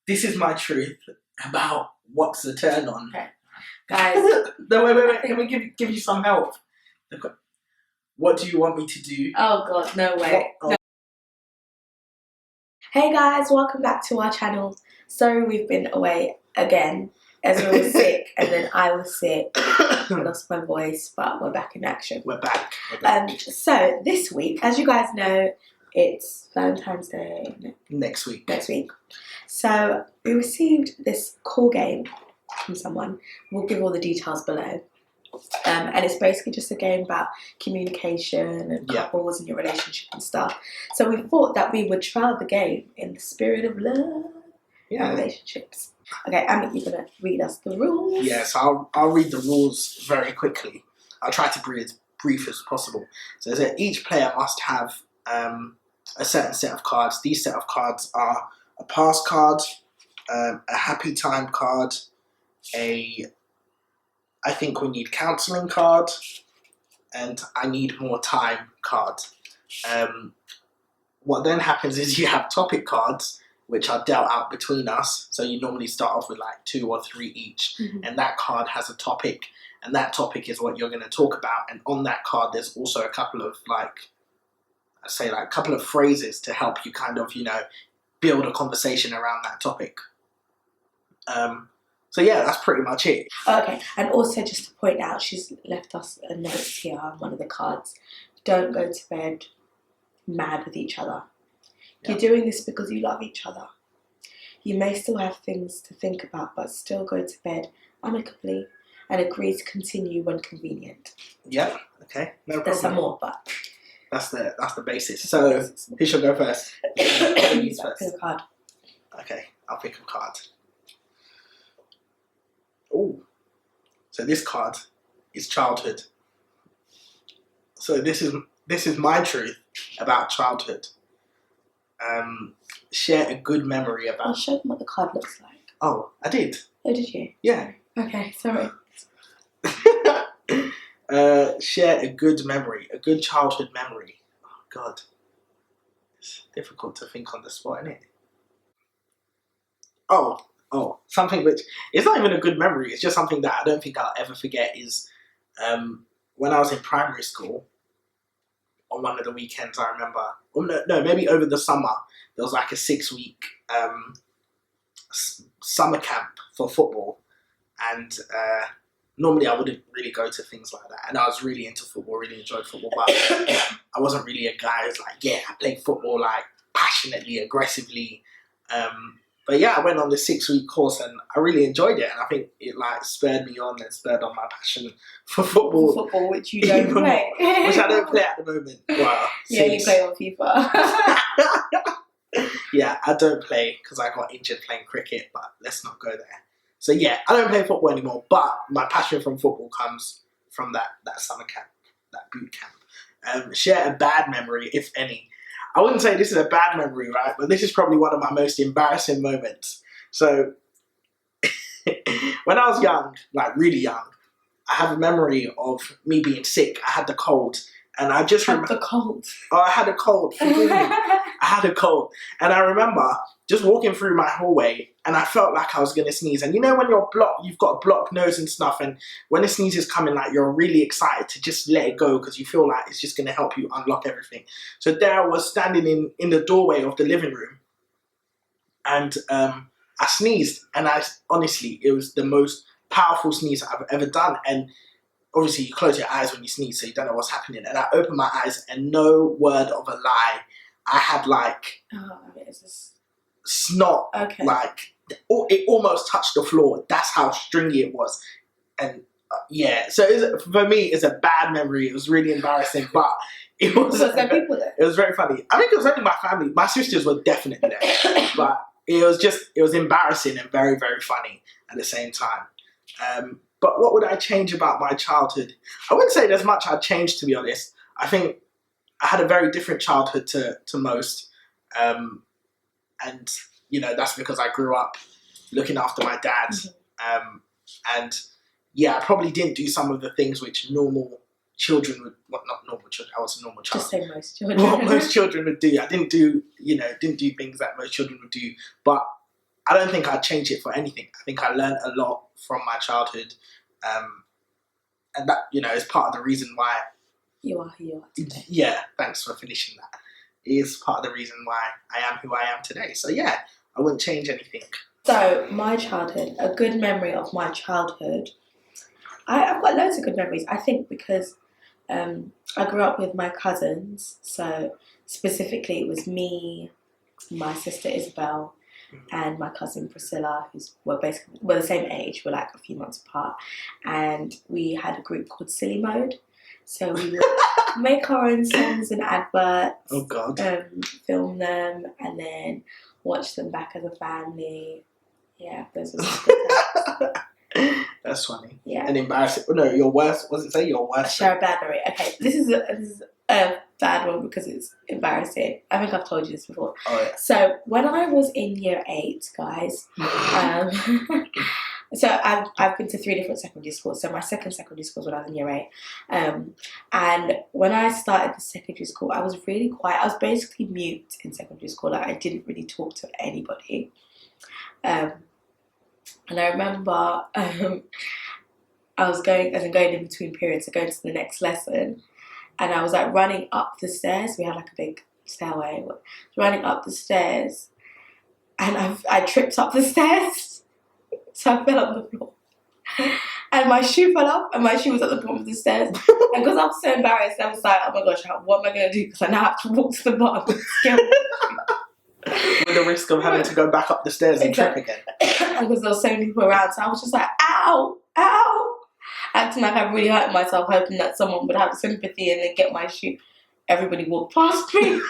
This is my truth about what's the turn on. Okay. Guys. No, wait. Can we give you some help? What do you want me to do? Oh God, no way. Oh. No. Hey guys, welcome back to our channel. Sorry we've been away again. Ezra was sick and then I was sick. I lost my voice, but we're back in action. We're back. So this week, as you guys know, it's Valentine's Day next week. So we received this cool game from someone. We'll give all the details below. And it's basically just a game about communication and couples and your relationship and stuff. So we thought that we would try the game in the spirit of love and relationships. Okay, Amit, you're going to read us the rules. Yes, I'll read the rules very quickly. I'll try to be as brief as possible. So that each player must have a certain set of cards. These set of cards are a pass card, a happy time card, I think we need counselling card, and I need more time card. What then happens is you have topic cards, which are dealt out between us. So you normally start off with like 2 or 3 each, and that card has a topic, and that topic is what you're going to talk about. And on that card, there's also a couple of a couple of phrases to help you kind of, build a conversation around that topic. So yeah, that's pretty much it. Okay, and also just to point out, she's left us a note here on one of the cards. Don't go to bed mad with each other. You're doing this because you love each other. You may still have things to think about, but still go to bed amicably and agree to continue when convenient. Yeah, okay, no problem. There's some more, but... That's the basis. So, who should go first? Pick a card. Okay, I'll pick a card. Oh, so this card is childhood. So this is my truth about childhood. Share a good memory about... I'll show them what the card looks like. Oh, I did. Oh, did you? Yeah. Okay, sorry. Share a good memory, a good childhood memory. Oh God, it's difficult to think on the spot, isn't it? Oh, something which it's not even a good memory. It's just something that I don't think I'll ever forget. Is when I was in primary school. On one of the weekends, I remember. No, maybe over the summer there was like a 6-week summer camp for football, and normally I wouldn't really go to things like that. And I was really into football, really enjoyed football, but I wasn't really a guy who's like, I play football like passionately, aggressively. But yeah, I went on this 6-week course and I really enjoyed it, and I think it like spurred me on and spurred on my passion for football. Football, which you don't play. Which I don't play at the moment. Well, yeah, you play on FIFA. Yeah, I don't play because I got injured playing cricket, but let's not go there. So yeah, I don't play football anymore, but my passion from football comes from that summer camp, that boot camp. Share a bad memory, if any. I wouldn't say this is a bad memory, right? But this is probably one of my most embarrassing moments. So, when I was young, like really young, I have a memory of me being sick. I had the cold. And I just remember... the cold? Oh, I had a cold. Forgive me. I had a cold. And I remember just walking through my hallway and I felt like I was going to sneeze. And you know when you've got a blocked nose and stuff, and when the sneeze is coming, like you're really excited to just let it go because you feel like it's just going to help you unlock everything. So there I was standing in the doorway of the living room, and I sneezed, and honestly, it was the most powerful sneeze I've ever done. And obviously you close your eyes when you sneeze, so you don't know what's happening. And I opened my eyes, and no word of a lie, I had like snot, like it almost touched the floor. That's how stringy it was. And so for me, it's a bad memory. It was really embarrassing, but it was. Was there people there? It was very funny. I think it was only my family. My sisters were definitely there, but it was embarrassing and very, very funny at the same time. But what would I change about my childhood? I wouldn't say there's much I'd change, to be honest. I think I had a very different childhood to most. And, that's because I grew up looking after my dad. And, I probably didn't do some of the things which normal children would... Well, not normal children. I was a normal child. Just say most children. What most children would do. I didn't do things that most children would do. But I don't think I'd change it for anything. I think I learned a lot from my childhood, and that, you know, is part of the reason why you are who you are today. Yeah, thanks for finishing that. It is part of the reason why I am who I am today. So yeah, I wouldn't change anything. So my childhood, a good memory of my childhood. I've got loads of good memories. I think because I grew up with my cousins. So specifically, it was me, my sister Isabel, and my cousin Priscilla, we're the same age. We're like a few months apart, and we had a group called Silly Mode. So we would make our own songs and adverts. Oh God! Film them and then watch them back as a family. Yeah, those were some good times. That's funny. Yeah. And embarrassing. No, your worst. What does it say? Your worst. Share a bad memory. Okay, this is a bad one because it's embarrassing. I think I've told you this before. Oh yeah. So when I was in year 8, guys, so I've been to 3 different secondary schools. So my second secondary school was when I was in year 8, and when I started the secondary school, I was really quiet. I was basically mute in secondary school. Like I didn't really talk to anybody. And I remember I was going in between periods, so going to the next lesson, and I was like running up the stairs. We had like a big stairway. Running up the stairs, and I tripped up the stairs, so I fell on the floor. And my shoe fell off, and my shoe was at the bottom of the stairs. And because I was so embarrassed, I was like, "Oh my gosh, what am I going to do?" Because I now have to walk to the bottom. With the risk of having to go back up the stairs and trip again. Because there were so many people around, so I was just like, "Ow, ow!" Acting like I really hurt myself, hoping that someone would have sympathy and then get my shoe. Everybody walked past me.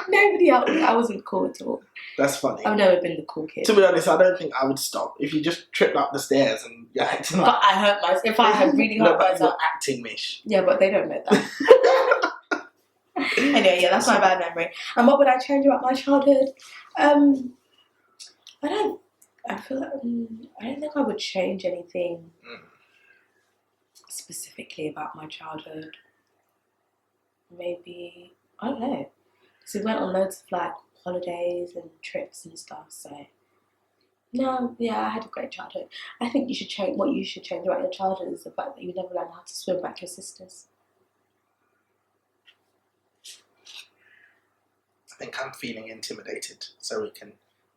Nobody helped me. I wasn't cool at all. That's funny. I've never been the cool kid. To be honest, I don't think I would stop if you just tripped up the stairs and you're acting like. But I hurt myself. If I had really hurt myself, you're acting, Mish. Yeah, but they don't know that. Anyway, yeah, that's my bad memory. And what would I change about my childhood? I feel like I don't think I would change anything specifically about my childhood. Maybe, I don't know. Because we went on loads of like holidays and trips and stuff. So no, yeah, I had a great childhood. I think you should change. What you should change about your childhood is the fact that you never learned how to swim like your sisters. I think I'm feeling intimidated, so we can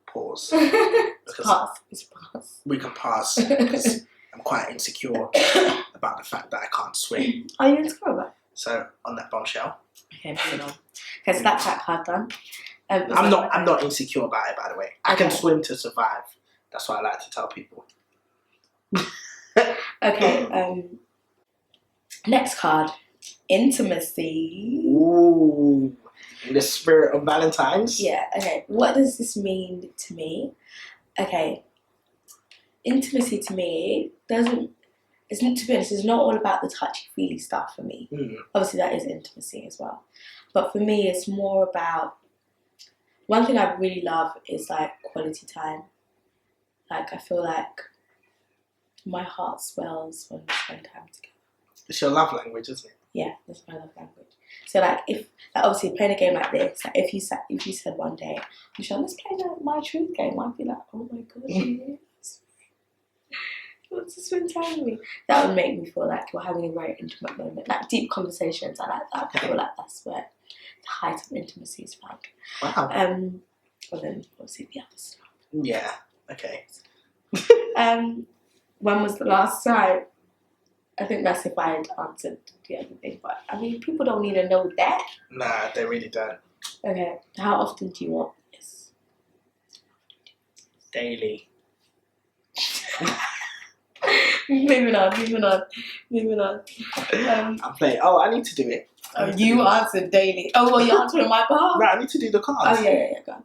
pause. It's pass. We can pause because I'm quite insecure about the fact that I can't swim. Are you insecure about it? So on that bombshell. Okay, moving on. Okay, so that's that card done. I'm not insecure about it, by the way. I can swim to survive. That's what I like to tell people. Okay. Next card, intimacy. Ooh. In the spirit of Valentines? Yeah, okay. What does this mean to me? Okay. Intimacy to me to be honest, it's not all about the touchy-feely stuff for me. Obviously, that is intimacy as well. But for me, it's more about... One thing I really love is, like, quality time. Like, I feel like my heart swells when we spend time together. It's your love language, isn't it? Yeah, that's my love language. So like, if obviously playing a game like this, like if you said one day, Michelle, let's play my truth game, I'd be like, oh my god, yes. You want to spend time with me? That would make me feel like we're having a very intimate moment, like deep conversations. I like that. I feel like that's where the height of intimacy is found. Wow. And then obviously the other stuff. Yeah. Okay. When was the last time? I think that's if I had answered the other thing, but I mean, people don't need to know that. Nah, they really don't. Okay, how often do you want this? Daily. Moving on. I'm playing. Oh, I need to do it. You answered daily. Oh, well, you answered on my behalf? No, I need to do the cards. Oh, yeah, go on.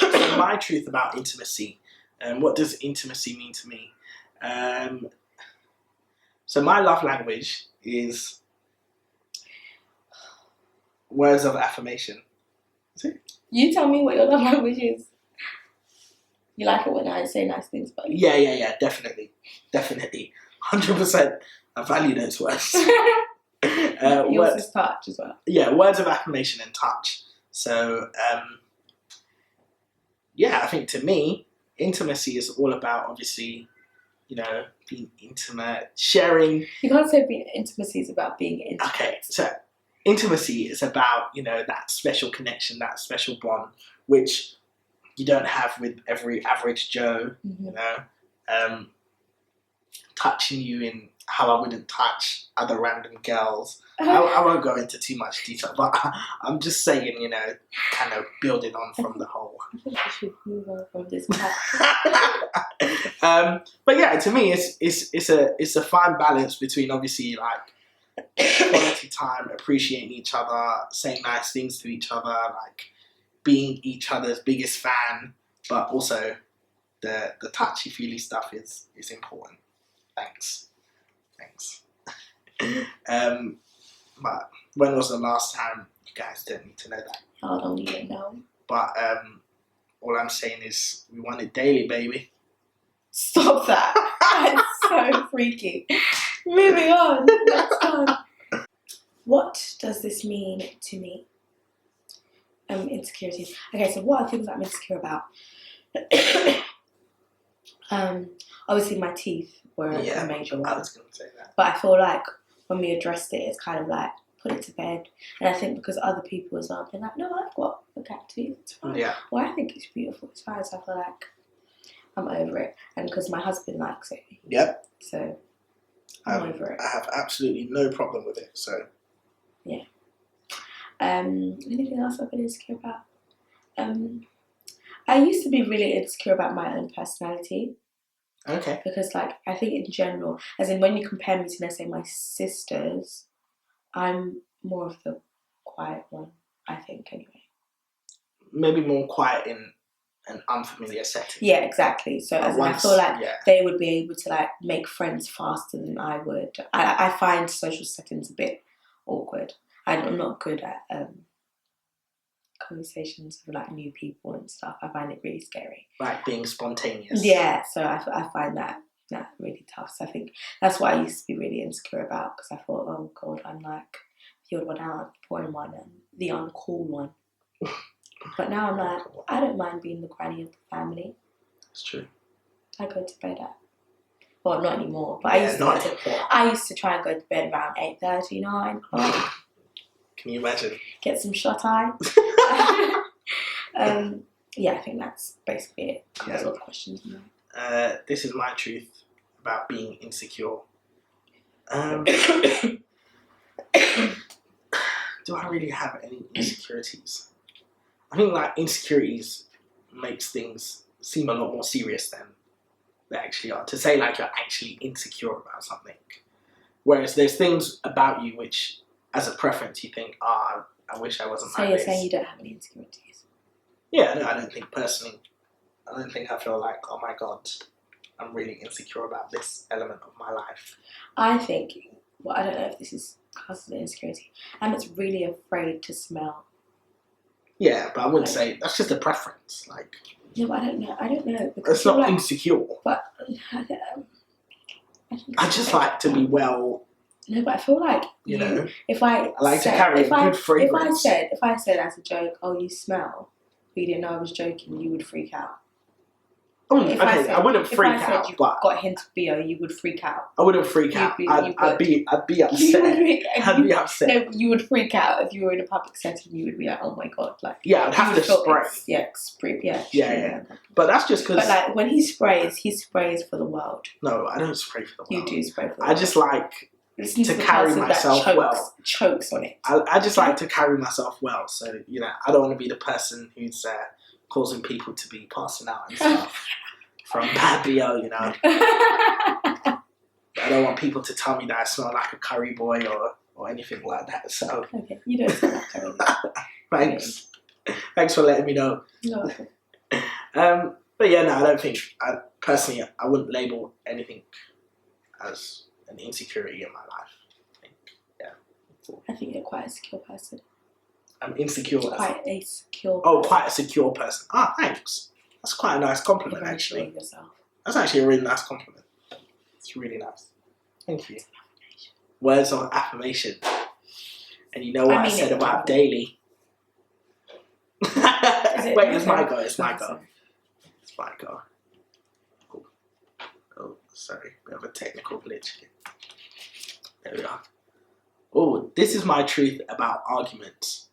So my truth about intimacy. What does intimacy mean to me? So my love language is words of affirmation. Is it? You tell me what your love language is. You like it when I say nice things about you? Yeah, definitely. 100%. I value those words. Yours is touch as well. Yeah, words of affirmation and touch. So, yeah, I think to me, intimacy is all about obviously, you know, being intimate, sharing. You can't say being intimacy is about being intimate. Okay, so intimacy is about, you know, that special connection, that special bond, which you don't have with every average Joe, you know, touching you in how I wouldn't touch other random girls. I won't go into too much detail, but I'm just saying, you know, kind of building on from the whole. I think we should move on from this. But yeah, to me, it's a fine balance between obviously like quality time, appreciating each other, saying nice things to each other, like being each other's biggest fan, but also the touchy feely stuff is important. Thanks. But when was the last time? You guys don't need to know that. I don't even know. But all I'm saying is we want it daily, baby. Stop that. That's so freaky. Moving on. Next time. What does this mean to me? Insecurities. Okay, so what are things I'm insecure about? Obviously my teeth were a major one. I was going to say that. But I feel like when we addressed it, it's kind of like put it to bed. And I think because other people as well, they're like, no, I've got a gap tooth, it's fine. Yeah. Well, I think it's beautiful, it's fine. So I feel like I'm over it. And because my husband likes it. Yep. So I'm over it. I have absolutely no problem with it. So yeah. Anything else I've been insecure about? I used to be really insecure about my own personality. Okay. Because like I think in general, as in when you compare me to, let's say, my sisters, I'm more of the quiet one, I think, anyway. Maybe more quiet in an unfamiliar setting. Yeah, exactly. So as in, I feel like they would be able to like make friends faster than I would. I find social settings a bit awkward. I'm not good at conversations with like new people and stuff. I find it really scary. Like being spontaneous. Yeah, so I find that really tough. So I think that's what I used to be really insecure about, because I thought, oh God, I'm like the odd one out, the boring one, and the uncool one. But now I'm like, I don't mind being the granny of the family. It's true. I go to bed at, well, not anymore, but I used to try and go to bed around 8:30, 9. Can you imagine? Get some shut eye. Yeah, I think that's basically it. Covers all the questions. This is my truth about being insecure. Do I really have any insecurities? I think like insecurities makes things seem a lot more serious than they actually are. To say like you're actually insecure about something, whereas there's things about you which, as a preference, you think, I wish I wasn't like this. So you're saying you don't have any insecurities? Yeah, no, I don't think personally. I don't think I feel like, oh my God, I'm really insecure about this element of my life. I think, well, I don't know if this is classed as an insecurity. It's really afraid to smell. Yeah, but I wouldn't say that's just a preference. Like, no, but I don't know. Because it's not like, insecure. But I just like to be well. No, but I feel like you know. If I like to carry a good fragrance. If I said as a joke, "Oh, you smell," but you didn't know I was joking, you would freak out. I wouldn't freak out. If I said you got a hint of BO, you would freak out. I wouldn't freak out. I'd be upset. I'd be upset. No, you would freak out if you were in a public setting. You would be like, "Oh my God!" Like, yeah, I'd have to spray. Spray. Yeah. But that's just because. But like when he sprays for the world. No, I don't spray for the world. You do spray for the world. I just like to carry myself well. Chokes on it. I just like to carry myself well. So you know, I don't want to be the person who's causing people to be passing out and stuff from bad BO, you know. I don't want people to tell me that I smell like a curry boy or anything like that. So okay, you don't smell like curry boy. Thanks for letting me know. No. But yeah, no, I don't think personally I wouldn't label anything as an insecurity in my life. I think you're quite a secure person. I'm insecure. Quite a secure. Oh, quite a secure person. Ah, thanks. That's quite a nice compliment, actually. Yourself. That's actually a really nice compliment. It's really nice. Thank you. Words of affirmation. And you know what I said about daily? Wait, it's my go. like, oh, sorry, we have a technical glitch here. There we are. Oh, this is my truth about arguments.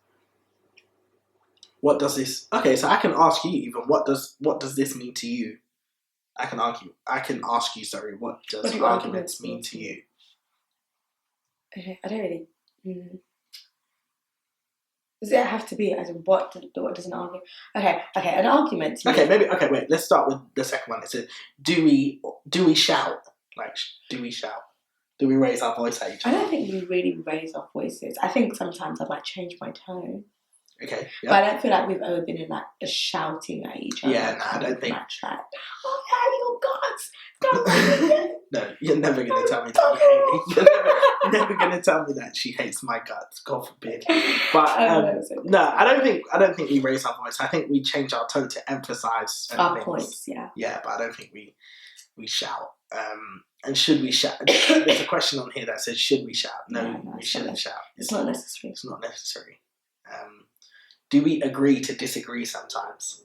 What does this? Okay, so I can ask you even. What does this mean to you? I can ask you. Sorry, what does arguments mean to you? Okay, I don't really. Does it have to be as in what does an argument? Okay, an argument. Okay, wait. Let's start with the second one. It says, do we shout? Like, do we shout? Do we raise our voice at each other? I don't think we really raise our voices. I think sometimes I might change my tone. Okay. Yep. But I don't feel like we've ever been in like a shouting at each other. Yeah, no, I don't think. Match like, oh yeah, you guts. No, you're never gonna tell me that. You're never gonna tell me that she hates my guts. God forbid. But no, I don't think we raise our voice. I think we change our tone to emphasize our things. Points. Yeah. Yeah, but I don't think we shout. And should we shout? There's a question on here that says, should we shout? No, we shouldn't shout. It's not necessary. It's not necessary. Do we agree to disagree sometimes?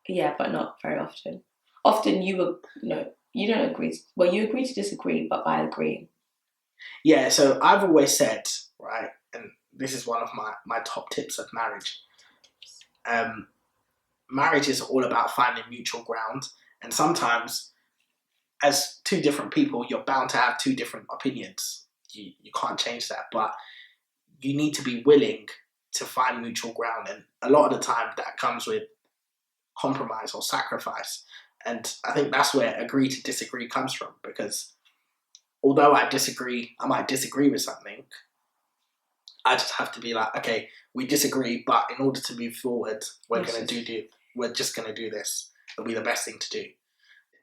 Yeah, but not very often. Often you don't agree. Well, you agree to disagree, but by agreeing. Yeah, so I've always said, right, and this is one of my top tips of marriage. Marriage is all about finding mutual ground, and sometimes as two different people, you're bound to have two different opinions. You can't change that, but you need to be willing to find mutual ground, and a lot of the time that comes with compromise or sacrifice. And I think that's where agree to disagree comes from, because although I might disagree with something, I just have to be like, okay, we disagree, but in order to move forward, we're just gonna do this. It'll be the best thing to do.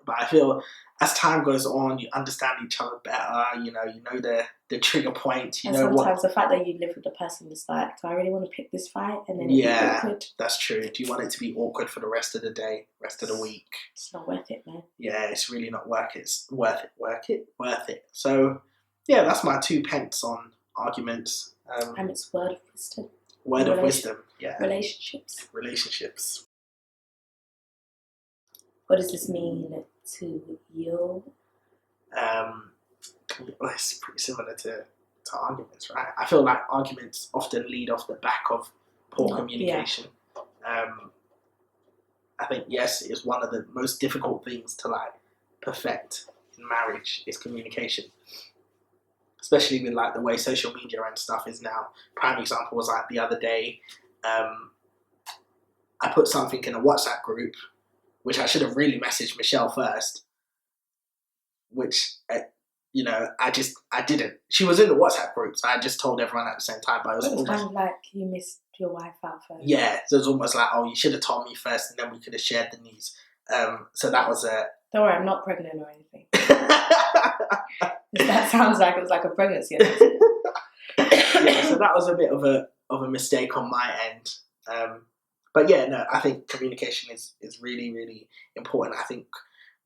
But I feel as time goes on, you understand each other better. You know the trigger points. And sometimes the fact that you live with the person is like, do I really want to pick this fight? And then that's true. Do you want it to be awkward for the rest of the day, rest of the week? It's not worth it, man. Yeah, it's really not worth it. It's worth it. So yeah, that's my 2 pence on arguments. And it's word of wisdom. Word of wisdom. Yeah. Relationships. What does this mean to you? It's pretty similar to arguments, right? I feel like arguments often lead off the back of poor communication. Yeah. I think, yes, it's one of the most difficult things to like perfect in marriage is communication. Especially with like the way social media and stuff is now. Prime example was like the other day, I put something in a WhatsApp group, which I should have really messaged Michelle first, which, I didn't. She was in the WhatsApp group, so I just told everyone at the same time. But it was almost kind of like you missed your wife out first. Yeah, so it was almost like, you should have told me first, and then we could have shared the news. So that was a... Don't worry, I'm not pregnant or anything. That sounds like it was like a pregnancy. Yeah, so that was a bit of a mistake on my end. But yeah, no, I think communication is really, really important. I think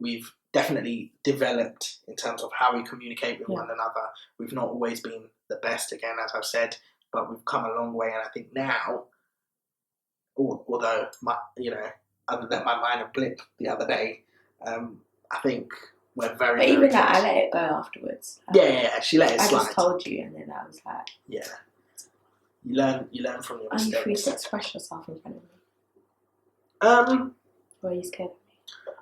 we've definitely developed in terms of how we communicate with one another. We've not always been the best, again, as I've said, but we've come a long way. And I think now, although other than my minor blip the other day, I think we're very. But even that, I let it go afterwards. She let it slide. I just told you, and then I was like, yeah. You learn from your mistakes. Are you free to express yourself in front of me? Or are you scared of me?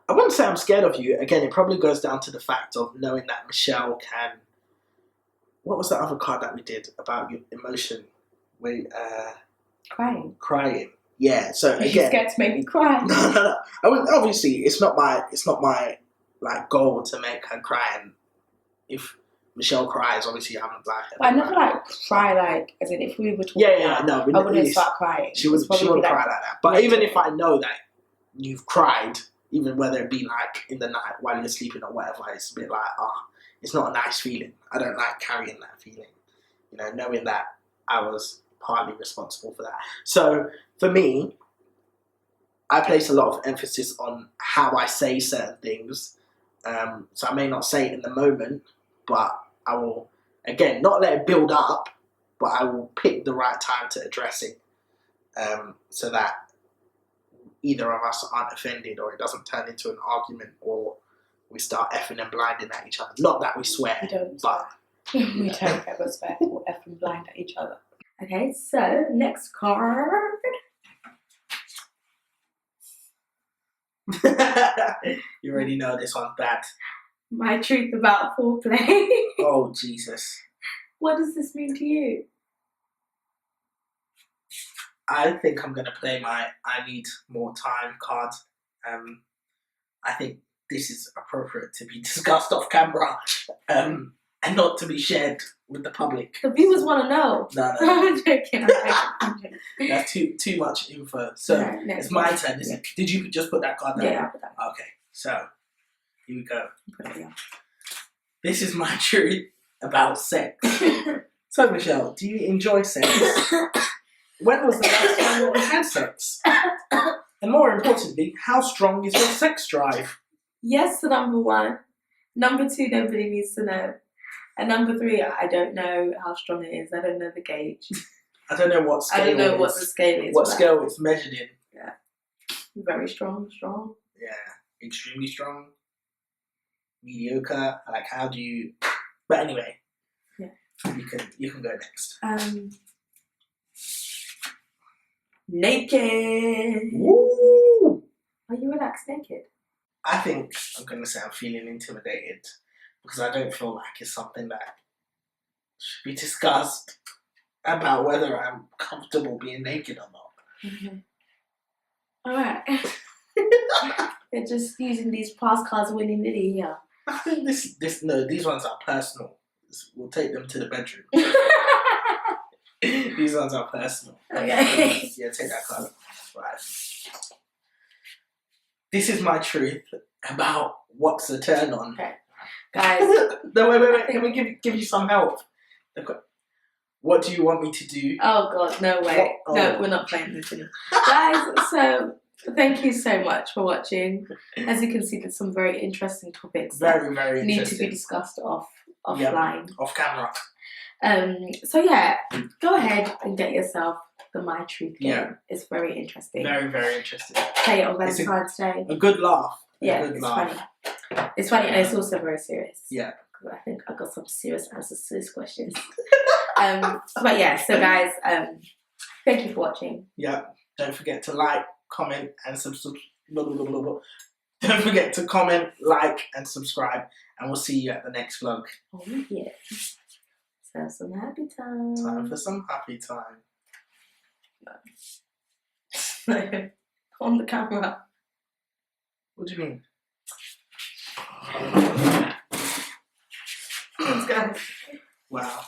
I wouldn't say I'm scared of you. Again, it probably goes down to the fact of knowing that Michelle can... What was the other card that we did about your emotion? Crying. Yeah, so again... You're scared to make me cry. No. I mean, obviously, it's not my like goal to make her cry. And if Michelle cries, obviously I'm like... But I never cry as in if we were talking I wouldn't start crying. She wouldn't cry like that. But even if I know that you've cried, even whether it be like in the night while you're sleeping or whatever, it's a bit like, it's not a nice feeling. I don't like carrying that feeling. Knowing that I was partly responsible for that. So for me, I place a lot of emphasis on how I say certain things. So I may not say it in the moment, but I will, again, not let it build up, but I will pick the right time to address it, so that either of us aren't offended, or it doesn't turn into an argument, or we start effing and blinding at each other. Not that we swear, We don't but we don't ever swear or F and blind at each other. Okay, so next card. you already know this one's bad. My truth about foreplay. Oh, Jesus. What does this mean to you? I think I'm going to play my I need more time card. I think this is appropriate to be discussed off camera and not to be shared with the public. The viewers want to know. No. I'm joking. I'm joking. That's too much info. So No, it's my turn, isn't it? Did you just put that card down? Yeah, I put that. Okay, so here we go. Put it down. This is my truth about sex. So, Michelle, do you enjoy sex? When was the last time you had sex? And more importantly, how strong is your sex drive? Yes to number one. Number two, nobody needs to know. And number three, I don't know how strong it is. I don't know the gauge. I don't know what scale I don't know it what is. the scale is. What scale it's measured in. Yeah. Very strong. Yeah, extremely strong. Mediocre. Like, how do you... But anyway. Yeah. You can go next. Naked. Woo! Are you relaxed naked? I think I'm going to say I'm feeling intimidated because I don't feel like it's something that should be discussed about whether I'm comfortable being naked or not. Mm-hmm. All right. They're just using these past cards willy-nilly here. I think these ones are personal. We'll take them to the bedroom. These ones are personal. Okay. Yeah, take that card. Right. This is my truth about what's a turn on. Okay. Guys. No, wait. Can we give you some help? What do you want me to do? Oh God, no way. Oh. No, we're not playing this anymore. Guys, so thank you so much for watching. As you can see, there's some very interesting topics Very that need interesting. to be discussed offline. Yep, off camera. So yeah, go ahead and get yourself the My Truth game. Yeah. It's very interesting. Very interesting. Play it on Valentine's Day. A good laugh. Funny. It's funny and it's also very serious. Yeah. I think I got some serious answers to these questions. But yeah, so guys, thank you for watching. Yeah. Don't forget to like, comment, and subscribe. Don't forget to comment, like, and subscribe. And we'll see you at the next vlog. Oh yeah. So some happy time. Time for some happy time. On the camera. What do you mean? Thanks guys. Wow.